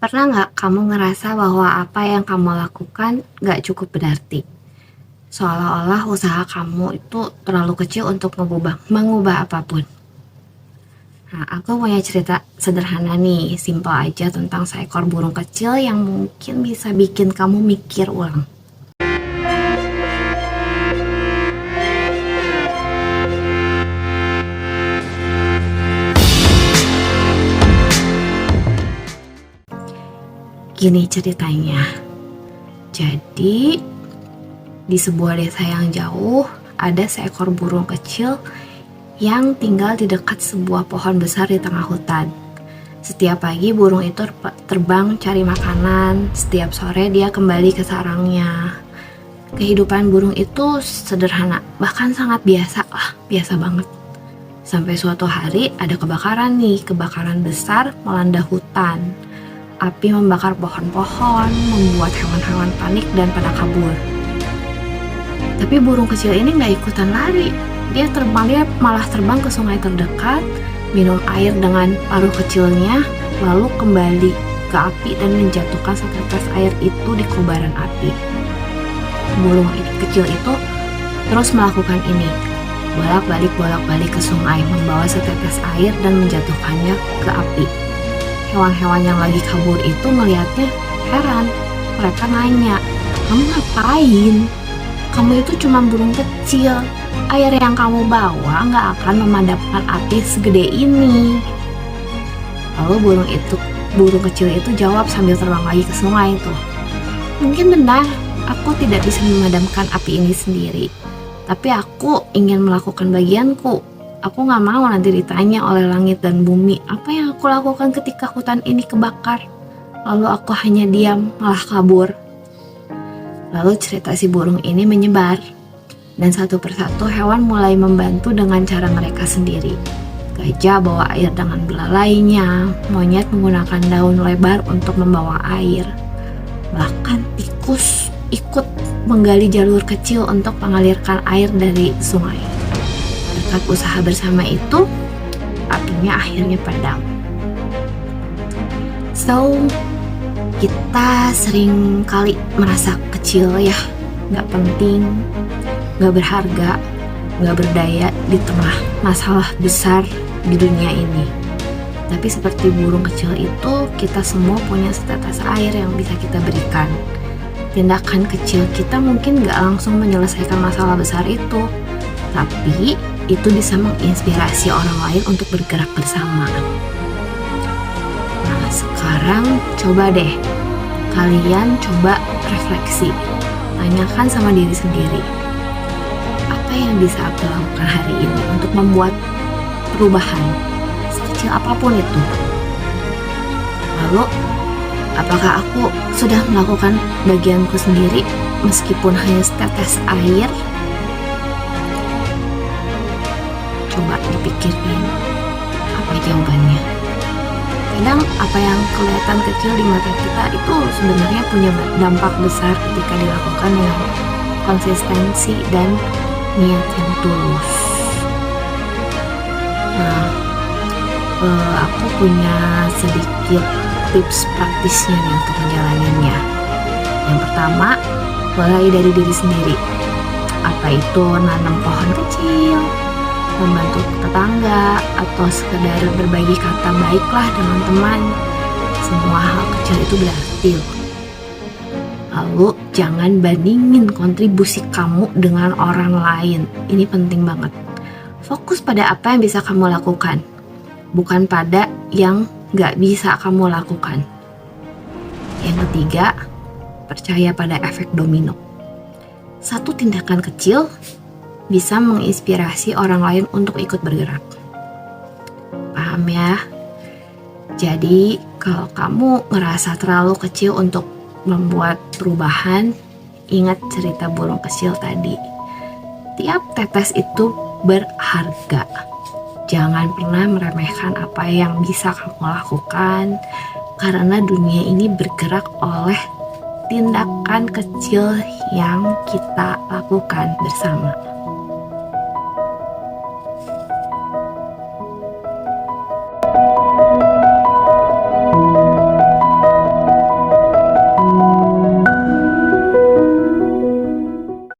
Pernah nggak kamu ngerasa bahwa apa yang kamu lakukan nggak cukup berarti? Seolah-olah usaha kamu itu terlalu kecil untuk mengubah apapun. Nah, aku punya cerita sederhana nih, simpel aja tentang seekor burung kecil yang mungkin bisa bikin kamu mikir ulang. Gini ceritanya. Jadi, di sebuah desa yang jauh, ada seekor burung kecil yang tinggal di dekat sebuah pohon besar di tengah hutan. Setiap pagi burung itu terbang cari makanan, setiap sore dia kembali ke sarangnya. Kehidupan burung itu sederhana, bahkan sangat biasa banget. Sampai suatu hari ada kebakaran besar melanda hutan. Api membakar pohon-pohon, membuat hewan-hewan panik dan pada kabur. Tapi burung kecil ini gak ikutan lari. Dia malah terbang ke sungai terdekat, minum air dengan paruh kecilnya, lalu kembali ke api dan menjatuhkan setetes air itu di kobaran api. Burung kecil itu terus melakukan ini, bolak-balik ke sungai, membawa setetes air dan menjatuhkannya ke api. Hewan-hewan yang lagi kabur itu melihatnya heran. Mereka nanya, "Kamu ngapain? Kamu itu cuma burung kecil. Air yang kamu bawa nggak akan memadamkan api segede ini." Lalu burung kecil itu jawab sambil terbang lagi ke sungai itu. "Mungkin benar, aku tidak bisa memadamkan api ini sendiri. Tapi aku ingin melakukan bagianku. Aku gak mau nanti ditanya oleh langit dan bumi apa yang aku lakukan ketika hutan ini kebakar. Lalu aku hanya diam, malah kabur." Lalu cerita si burung ini menyebar. Dan satu persatu hewan mulai membantu dengan cara mereka sendiri. Gajah bawa air dengan belalainya, monyet menggunakan daun lebar untuk membawa air. Bahkan tikus ikut menggali jalur kecil untuk mengalirkan air dari sungai. Berkat usaha bersama itu, apinya akhirnya padam. So, kita sering kali merasa kecil ya, gak penting, gak berharga, gak berdaya di tengah masalah besar di dunia ini. Tapi seperti burung kecil itu, kita semua punya setetes air yang bisa kita berikan. Tindakan kecil kita mungkin gak langsung menyelesaikan masalah besar itu, tapi itu bisa menginspirasi orang lain untuk bergerak bersama. Nah, sekarang coba deh, kalian coba refleksi. Tanyakan sama diri sendiri, apa yang bisa aku lakukan hari ini untuk membuat perubahan, sekecil apapun itu. Lalu, apakah aku sudah melakukan bagianku sendiri meskipun hanya setetes air? Coba dipikirin apa jawabannya. Kadang apa yang kelihatan kecil di mata kita itu sebenarnya punya dampak besar ketika dilakukan dengan konsistensi dan niat yang tulus. Nah, aku punya sedikit tips praktisnya nih untuk menjalaninya. Yang pertama, mulai dari diri sendiri. Apa itu nanam pohon kecil, membantu tetangga, atau sekedar berbagi kata baiklah dengan teman. Semua hal kecil itu berarti loh. Lalu jangan bandingin kontribusi kamu dengan orang lain. Ini penting banget. Fokus pada apa yang bisa kamu lakukan, bukan pada yang gak bisa kamu lakukan. Yang ketiga, percaya pada efek domino. Satu tindakan kecil bisa menginspirasi orang lain untuk ikut bergerak. Paham ya? Jadi, kalau kamu ngerasa terlalu kecil untuk membuat perubahan, ingat cerita burung kecil tadi. Tiap tetes itu berharga. Jangan pernah meremehkan apa yang bisa kamu lakukan, karena dunia ini bergerak oleh tindakan kecil yang kita lakukan bersama.